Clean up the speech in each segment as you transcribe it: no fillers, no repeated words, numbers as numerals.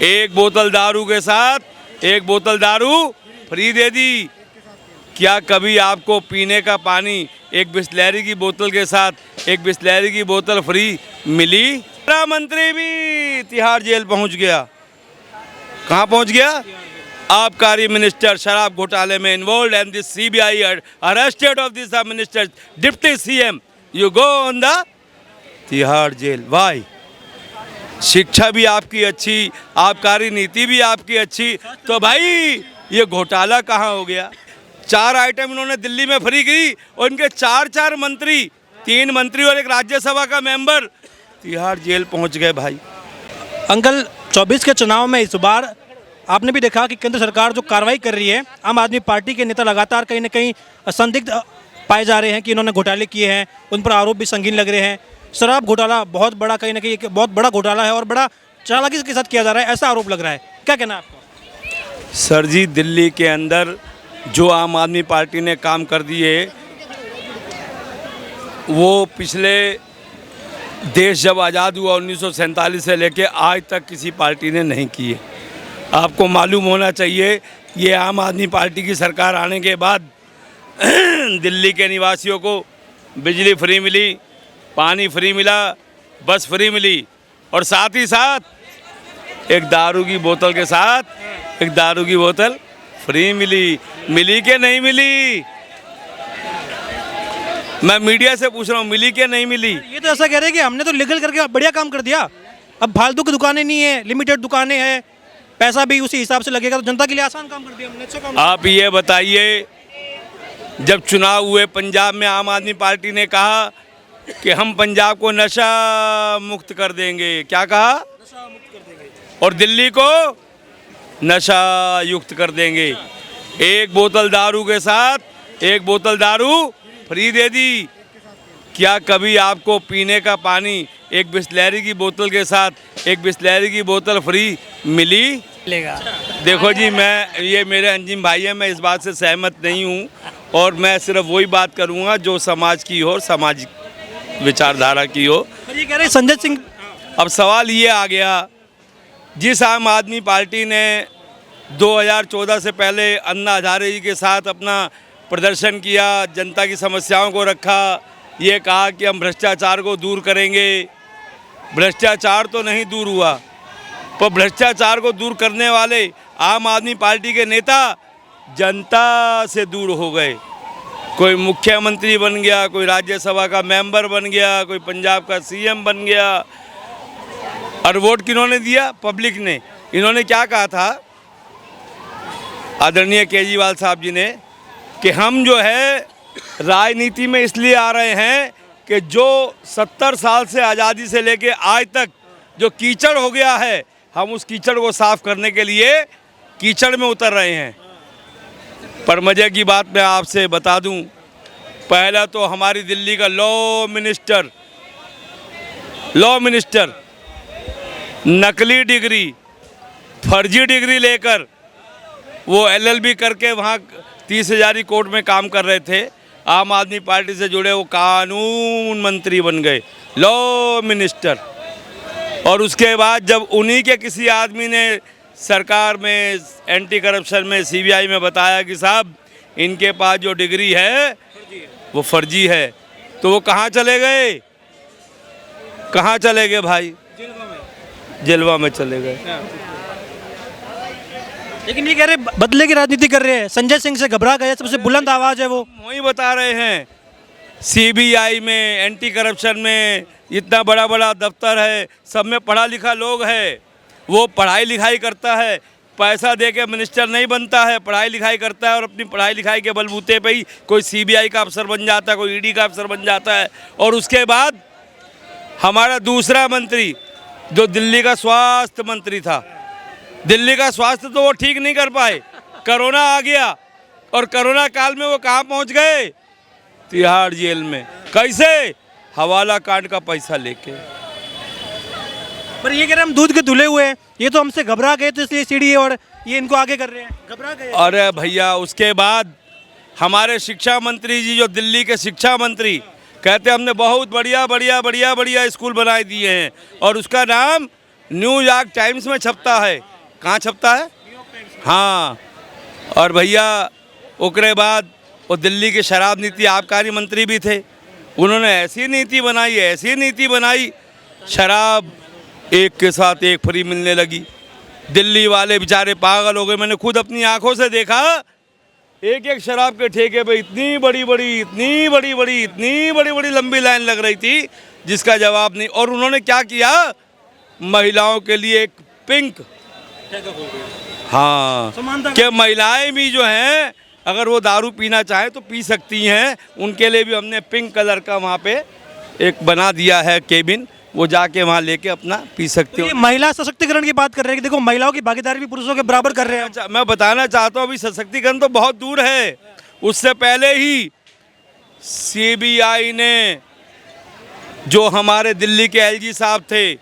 एक बोतल दारू के साथ एक बोतल दारू फ्री दे दी। क्या कभी आपको पीने का पानी एक बिस्लैरी की बोतल के साथ एक बिस्लैरी की बोतल फ्री मिली? मंत्री भी तिहाड़ जेल पहुंच गया। कहां पहुंच गया? आबकारी मिनिस्टर शराब घोटाले में involve and this CBI arrested of this minister deputy CM you go on the Tihar jail. Why शिक्षा भी आपकी अच्छी, आबकारी नीति भी आपकी अच्छी, तो भाई ये घोटाला कहाँ हो गया? 4 आइटम इन्होंने दिल्ली में फ्री की और इनके 4 मंत्री, 3 मंत्री और एक राज्यसभा का मेंबर तिहाड़ जेल पहुंच गए। भाई अंकल 24 के चुनाव में इस बार आपने भी देखा कि केंद्र सरकार जो कार्रवाई कर रही है, आम आदमी पार्टी के नेता लगातार कहीं ना कहीं संदिग्ध पाए जा रहे हैं कि इन्होंने घोटाले किए हैं, उन पर आरोप भी संगीन लग रहे हैं। शराब घोटाला बहुत बड़ा कहीं ना कहीं एक बहुत बड़ा घोटाला है और बड़ा चालाकी के साथ किया जा रहा है, ऐसा आरोप लग रहा है। क्या कहना है आपका? सर जी, दिल्ली के अंदर जो आम आदमी पार्टी ने काम कर दिए वो पिछले देश जब आज़ाद हुआ 1947 से लेके आज तक किसी पार्टी ने नहीं किए। आपको मालूम होना चाहिए ये आम आदमी पार्टी की सरकार आने के बाद दिल्ली के निवासियों को बिजली फ्री मिली, पानी फ्री मिला, बस फ्री मिली और साथ ही साथ एक दारू की बोतल के साथ एक दारू की बोतल फ्री मिली। मिली कि नहीं मिली? मैं मीडिया से पूछ रहा हूँ, मिली कि नहीं मिली? ये तो ऐसा कह रहे हैं कि हमने तो लीगल करके बढ़िया काम कर दिया, अब फालतू की दुकानें नहीं है, लिमिटेड दुकानें हैं, पैसा भी उसी हिसाब से लगेगा, तो जनता के लिए आसान काम कर दिया हमने। अच्छा काम। आप ये बताइए, जब चुनाव हुए पंजाब में आम आदमी पार्टी ने कहा कि हम पंजाब को नशा मुक्त कर देंगे। क्या कहा? नशा मुक्त कर देंगे। और दिल्ली को नशा युक्त कर देंगे। एक बोतल दारू के साथ एक बोतल दारू फ्री दे दी। क्या कभी आपको पीने का पानी एक बिस्लैरी की बोतल के साथ एक बिस्लैरी की बोतल फ्री मिली? देखो जी, मैं ये मेरे अंजिम भाई है, मैं इस बात से सहमत नहीं हूँ और मैं सिर्फ वही बात करूँगा जो समाज की हो, सामाजिक विचारधारा की हो। पर ये कह रहे हैं संजय सिंह। अब सवाल ये आ गया, जिस आम आदमी पार्टी ने 2014 से पहले अन्ना हजारे जी के साथ अपना प्रदर्शन किया, जनता की समस्याओं को रखा, ये कहा कि हम भ्रष्टाचार को दूर करेंगे। भ्रष्टाचार तो नहीं दूर हुआ, पर भ्रष्टाचार को दूर करने वाले आम आदमी पार्टी के नेता जनता से दूर हो गए। कोई मुख्यमंत्री बन गया, कोई राज्यसभा का मेंबर बन गया, कोई पंजाब का सीएम बन गया। और वोट किन्होंने दिया? पब्लिक ने। इन्होंने क्या कहा था आदरणीय केजरीवाल साहब जी ने कि हम जो है राजनीति में इसलिए आ रहे हैं कि जो 70 साल से आज़ादी से लेके आज तक जो कीचड़ हो गया है, हम उस कीचड़ को साफ करने के लिए कीचड़ में उतर रहे हैं। पर मज़े की बात मैं आपसे बता दूं, पहला तो हमारी दिल्ली का लॉ मिनिस्टर नकली डिग्री, फर्जी डिग्री लेकर वो LLB करके वहाँ 30,000 कोर्ट में काम कर रहे थे। आम आदमी पार्टी से जुड़े वो कानून मंत्री बन गए, लॉ मिनिस्टर। और उसके बाद जब उन्हीं के किसी आदमी ने सरकार में एंटी करप्शन में CBI में बताया कि साहब इनके पास जो डिग्री है वो फर्जी है, तो वो कहाँ चले गए? कहाँ चले गए भाई? जेलवा में चले गए। लेकिन ये कह रहे बदले की राजनीति कर रहे हैं, संजय सिंह से घबरा गए, सबसे बुलंद आवाज है वो। वही बता रहे हैं, CBI में एंटी करप्शन में इतना बड़ा बड़ा दफ्तर है, सब में पढ़ा लिखा लोग है। वो पढ़ाई लिखाई करता है, पैसा दे के मिनिस्टर नहीं बनता है, पढ़ाई लिखाई करता है और अपनी पढ़ाई लिखाई के बलबूते पे ही कोई CBI का अफसर बन जाता है, कोई ED का अफसर बन जाता है। और उसके बाद हमारा दूसरा मंत्री जो दिल्ली का स्वास्थ्य मंत्री था, दिल्ली का स्वास्थ्य तो वो ठीक नहीं कर पाए, कोरोना आ गया और कोरोना काल में वो कहाँ पहुँच गए? तिहाड़ जेल में। कैसे? हवाला कांड का पैसा लेके। पर ये कह रहे हम दूध के धुले हुए हैं, ये तो हमसे घबरा गए तो इसलिए सीढ़ी और ये इनको आगे कर रहे हैं, घबरा गए। अरे भैया, उसके बाद हमारे शिक्षा मंत्री जी, जो दिल्ली के शिक्षा मंत्री, कहते हमने बहुत बढ़िया बढ़िया बढ़िया बढ़िया स्कूल बनाए दिए हैं और उसका नाम न्यूयॉर्क टाइम्स में छपता है। कहाँ छपता है? हाँ। और भैया उसके बाद वो दिल्ली की शराब नीति आबकारी मंत्री भी थे, उन्होंने ऐसी नीति बनाई, शराब एक के साथ एक फ्री मिलने लगी। दिल्ली वाले बेचारे पागल हो गए। मैंने खुद अपनी आंखों से देखा, एक एक शराब के ठेके पे इतनी बड़ी बड़ी लंबी लाइन लग रही थी जिसका जवाब नहीं। और उन्होंने क्या किया, महिलाओं के लिए एक पिंक, हाँ, कि महिलाएं भी जो हैं अगर वो दारू पीना चाहें तो पी सकती हैं, उनके लिए भी हमने पिंक कलर का वहाँ पे एक बना दिया है केबिन, वो जाके वहाँ लेके अपना पी सकते हो। महिला सशक्तिकरण की बात कर रहे हैं कि देखो महिलाओं की भागीदारी भी पुरुषों के बराबर कर रहे हैं। अच्छा, मैं बताना चाहता हूँ अभी सशक्तिकरण तो बहुत दूर है। उससे पहले ही सीबीआई ने, जो हमारे दिल्ली के एलजी साहब थे,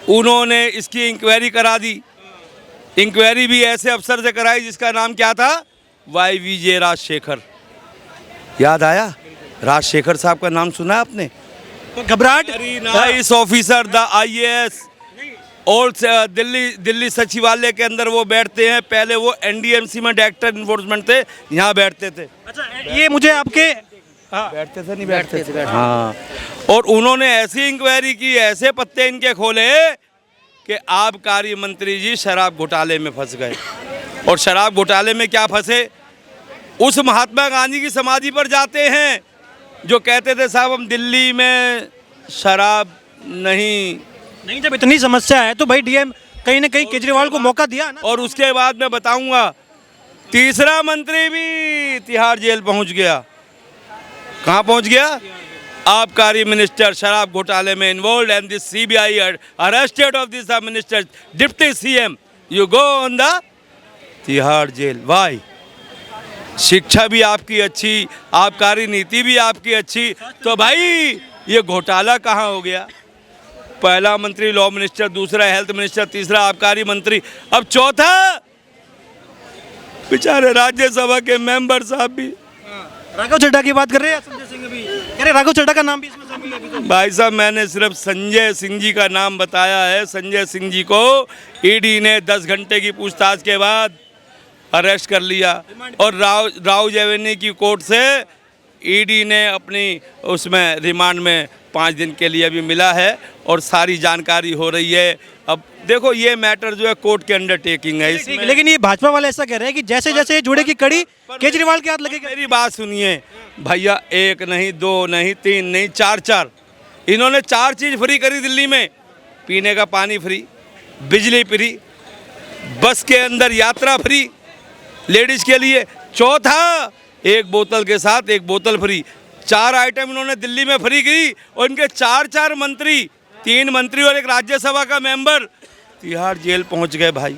उन्होंने इसकी इंक्वायरी करा दी। इंक्वायरी भी ऐसे अफसर से कराई जिसका नाम क्या था, YVJ राजशेखर। याद आया? राजशेखर साहब का नाम सुना आपने? घबराहट, नाइस ऑफिसर, द IAS, और दिल्ली सचिवालय के अंदर वो बैठते हैं। पहले वो NDMC में डायरेक्टर इन्फोर्समेंट थे, यहाँ बैठते थे। अच्छा, ये मुझे आपके बैठते थे, नहीं बैठते थे, हाँ। और उन्होंने ऐसी इंक्वायरी की, ऐसे पत्ते इनके खोले कि आबकारी मंत्री जी शराब घोटाले में फंस गए। और शराब घोटाले में क्या फंसे, उस महात्मा गांधी की समाधि पर जाते हैं जो कहते थे साहब हम दिल्ली में शराब नहीं। जब इतनी समस्या है तो भाई डीएम कहीं ना कहीं केजरीवाल को मौका दिया ना। और उसके बाद मैं बताऊंगा, तीसरा मंत्री भी तिहाड़ जेल पहुंच गया। कहाँ पहुंच गया? आबकारी मिनिस्टर शराब घोटाले में involve and this CBI arrested of this minister deputy CM, you go on the Tihar jail. Why, शिक्षा भी आपकी अच्छी, आबकारी नीति भी आपकी अच्छी, तो भाई ये घोटाला कहाँ हो गया? पहला मंत्री लॉ मिनिस्टर, दूसरा हेल्थ मिनिस्टर, तीसरा आबकारी मंत्री, अब चौथा बेचारे राज्यसभा के मेंबर साहब भी। राघव चड्ढा की बात कर रहे हैं, संजय सिंह भी कह रहे, राघव चड्ढा का नाम भी इसमें शामिल है अभी तो। भाई साहब मैंने सिर्फ संजय सिंह जी का नाम बताया है। संजय सिंह जी को ईडी ने 10 घंटे की पूछताछ के बाद अरेस्ट कर लिया और राव जेवेनी की कोर्ट से ईडी ने अपनी उसमें रिमांड में 5 दिन के लिए अभी मिला है और सारी जानकारी हो रही है। अब देखो ये मैटर जो है कोर्ट के अंडरटेकिंग है इसमें। लेकिन ये भाजपा वाले ऐसा कह रहे हैं कि जैसे जैसे जुड़े की कड़ी केजरीवाल के हाथ लगेगी। मेरी बात सुनिए भैया, 1 नहीं 2 नहीं 3 नहीं 4 इन्होंने 4 चीज़ फ्री करी दिल्ली में। पीने का पानी फ्री, बिजली फ्री, बस के अंदर यात्रा फ्री लेडीज के लिए, चौथा एक बोतल के साथ एक बोतल फ्री। 4 आइटम इन्होंने दिल्ली में फ्री की और इनके 4 मंत्री, 3 मंत्री और एक राज्यसभा का मेंबर तिहाड़ जेल पहुंच गए। भाई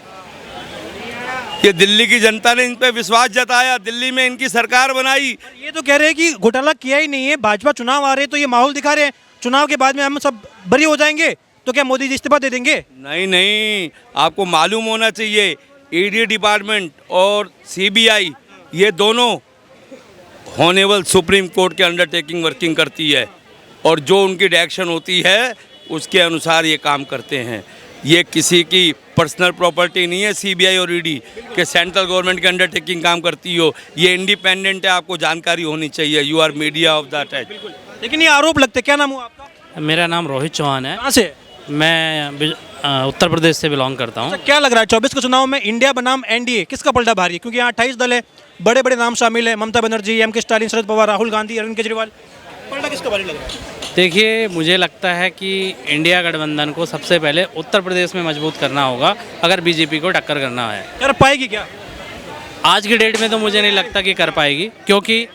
ये दिल्ली की जनता ने इन पे विश्वास जताया, दिल्ली में इनकी सरकार बनाई। ये तो कह रहे हैं कि घोटाला किया ही नहीं है, भाजपा चुनाव आ रहे हैं तो ये माहौल दिखा रहे हैं, चुनाव के बाद में हम सब बरी हो जाएंगे, तो क्या मोदी जी इस्तीफा दे देंगे? नहीं, आपको मालूम होना चाहिए ईडी डिपार्टमेंट और CBI ये दोनों हॉनेबल सुप्रीम कोर्ट के अंडरटेकिंग वर्किंग करती है और जो उनकी डायरेक्शन होती है उसके अनुसार ये काम करते हैं। ये किसी की पर्सनल प्रॉपर्टी नहीं है CBI और ED के सेंट्रल गवर्नमेंट के अंडरटेकिंग काम करती हो। ये इंडिपेंडेंट है, आपको जानकारी होनी चाहिए। You are media of the touch. लेकिन ये आरोप लगते, क्या नाम हुआ आपका? मेरा नाम रोहित चौहान है। कहाँ से? मैं उत्तर प्रदेश से बिलोंग करता हूँ। अच्छा, क्या लग रहा है 24 के चुनाव में इंडिया बनाम NDA किसका पलटा भारी है? क्योंकि यहाँ 28 दल है, बड़े बड़े नाम शामिल है, ममता बनर्जी, MK स्टालिन, शरद पवार, राहुल गांधी, अरविंद केजरीवाल, पलटा किसका भारी लग रहा है? देखिए, मुझे लगता है कि इंडिया गठबंधन को सबसे पहले उत्तर प्रदेश में मजबूत करना होगा अगर बीजेपी को टक्कर करना है। कर पाएगी क्या? आज की डेट में तो मुझे नहीं लगता कि कर पाएगी, क्योंकि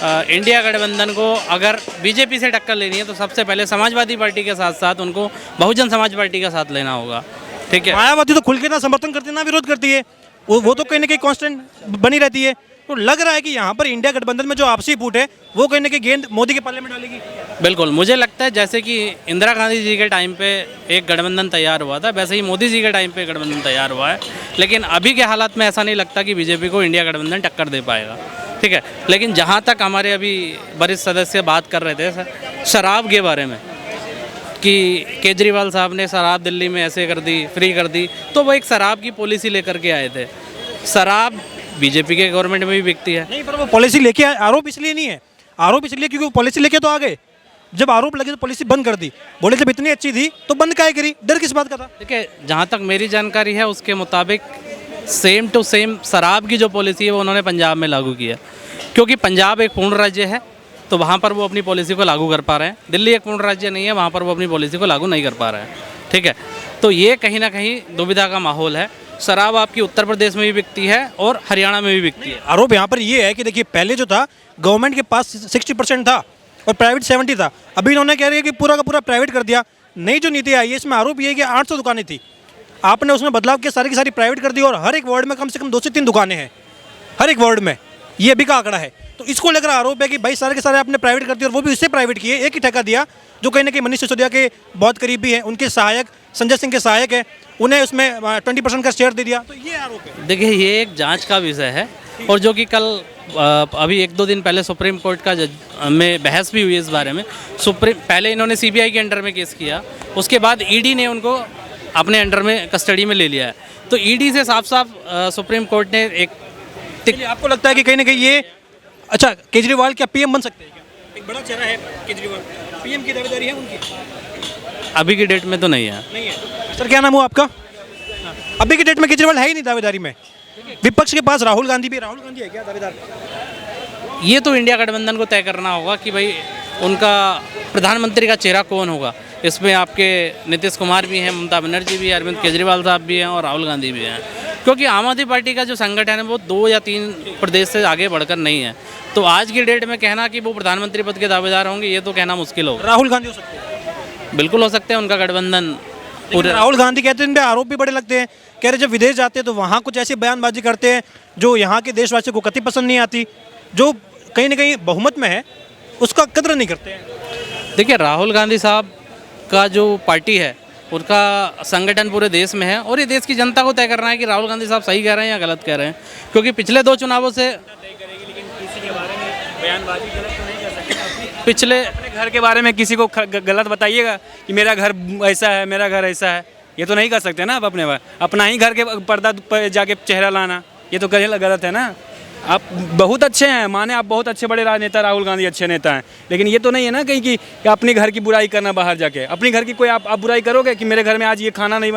इंडिया गठबंधन को अगर बीजेपी से टक्कर लेनी है तो सबसे पहले समाजवादी पार्टी के साथ साथ उनको बहुजन समाज पार्टी का साथ लेना होगा। ठीक है, मायावती तो खुल के ना समर्थन करती है ना विरोध करती है, वो तो कहीं ना कहीं कांस्टेंट बनी रहती है। तो लग रहा है कि यहाँ पर इंडिया गठबंधन में जो आपसी फूट है वो कहीं ना कहीं गेंद मोदी के पल्ले में डालेगी। बिल्कुल, मुझे लगता है जैसे कि इंदिरा गांधी जी के टाइम पे एक गठबंधन तैयार हुआ था, वैसे ही मोदी जी के टाइम पे गठबंधन तैयार हुआ है। लेकिन अभी के हालात में ऐसा नहीं लगता कि बीजेपी को इंडिया गठबंधन टक्कर दे पाएगा। ठीक है, लेकिन जहाँ तक हमारे अभी वरिष्ठ सदस्य बात कर रहे थे शराब के बारे में, कि केजरीवाल साहब ने शराब दिल्ली में ऐसे कर दी, फ्री कर दी, तो वो एक शराब की पॉलिसी लेकर के आए थे। शराब बीजेपी के गवर्नमेंट में भी बिकती है। नहीं, पर वो पॉलिसी लेके आए, आरोप इसलिए नहीं है, आरोप इसलिए क्योंकि वो पॉलिसी लेके तो आ गए, जब आरोप लगे तो पॉलिसी बंद कर दी। बोले जब इतनी अच्छी थी तो बंद काहे करी, डर किस बात का था? देखिए, जहाँ तक मेरी जानकारी है उसके मुताबिक सेम टू सेम शराब की जो पॉलिसी है वो उन्होंने पंजाब में लागू की है, क्योंकि पंजाब एक पूर्ण राज्य है तो वहाँ पर वो अपनी पॉलिसी को लागू कर पा रहे हैं। दिल्ली एक पूर्ण राज्य नहीं है, वहाँ पर वो अपनी पॉलिसी को लागू नहीं कर पा रहे हैं। ठीक है, तो ये कहीं ना कहीं दुविधा का माहौल है। शराब आपकी उत्तर प्रदेश में भी बिकती है और हरियाणा में भी बिकती है। आरोप यहाँ पर ये है कि देखिए, पहले जो था गवर्नमेंट के पास 60% था और प्राइवेट 70 था, अभी इन्होंने कह रही है कि पूरा का पूरा प्राइवेट कर दिया। नई जो नीति आई है इसमें आरोप ये है कि 800 दुकानें थी, आपने उसमें बदलाव किया, सारी की सारी प्राइवेट कर दी और हर एक वार्ड में कम से कम 2 से 3 दुकानें हैं, हर एक वार्ड में। ये अभी का आंकड़ा है। तो इसको लेकर आरोप है कि भाई सारे के सारे आपने प्राइवेट कर दिए और वो भी इससे प्राइवेट किए, एक ही ठेका दिया जो कहीं ना कहीं मनीष सिसोदिया के बहुत करीबी हैं, उनके सहायक संजय सिंह के सहायक है, उन्हें उसमें 20% का शेयर दे दिया। तो ये आरोप है। देखिए, ये एक जांच का विषय है और जो कि कल अभी 1-2 दिन पहले सुप्रीम कोर्ट का में बहस भी हुई इस बारे में। पहले इन्होंने सीबीआई के अंडर में केस किया, उसके बाद ईडी ने उनको अपने अंडर में कस्टडी में ले लिया है। तो ईडी से साफ साफ सुप्रीम कोर्ट ने एक आपको लगता है कि कहीं ना कहीं ये, अच्छा, केजरीवाल क्या पीएम बन सकते हैं क्या? एक बड़ा चेहरा है केजरीवाल, पीएम की दावेदारी है उनकी? अभी की डेट में तो नहीं है। नहीं है। सर क्या नाम हुआ आपका? अभी की डेट में केजरीवाल है ही नहीं दावेदारी में। विपक्ष के पास राहुल गांधी भी, राहुल गांधी है क्या दावेदार? ये तो इंडिया गठबंधन को तय करना होगा कि भाई उनका प्रधानमंत्री का चेहरा कौन होगा। इसमें आपके नीतीश कुमार भी हैं, ममता बनर्जी भी हैं, अरविंद केजरीवाल साहब भी हैं और राहुल गांधी भी हैं। क्योंकि आम आदमी पार्टी का जो संगठन है वो 2 या 3 प्रदेश से आगे बढ़कर नहीं है। तो आज की डेट में कहना कि वो प्रधानमंत्री पद के दावेदार होंगे, ये तो कहना मुश्किल होगा। राहुल गांधी हो सकते हैं? बिल्कुल हो सकते हैं, उनका गठबंधन पूरे। राहुल गांधी कहते हैं, इन पे आरोप भी बड़े लगते हैं, कह रहे जब विदेश जाते हैं तो वहाँ कुछ ऐसी बयानबाजी करते हैं जो यहाँ के देशवासियों को कतई पसंद नहीं आती, जो कहीं ना कहीं बहुमत में है उसका कदर नहीं करते हैं। देखिए, राहुल गांधी साहब का जो पार्टी है उनका संगठन पूरे देश में है और ये देश की जनता को तय करना है कि राहुल गांधी साहब सही कह रहे हैं या गलत कह रहे हैं। क्योंकि पिछले 2 चुनावों से पिछले अपने घर के बारे में किसी को गलत बताइएगा कि मेरा घर ऐसा है, मेरा घर ऐसा है, ये तो नहीं कर सकते ना आप। अपना ही घर के पर्दा पर जाके चेहरा लाना, ये तो गलत है ना। आप बहुत अच्छे हैं, माने आप बहुत अच्छे बड़े राजनेता, राहुल गांधी अच्छे नेता हैं, लेकिन ये तो नहीं है ना कहीं कि अपने घर की बुराई करना, बाहर जाके अपनी घर की कोई आप बुराई करोगे कि मेरे घर में आज ये खाना नहीं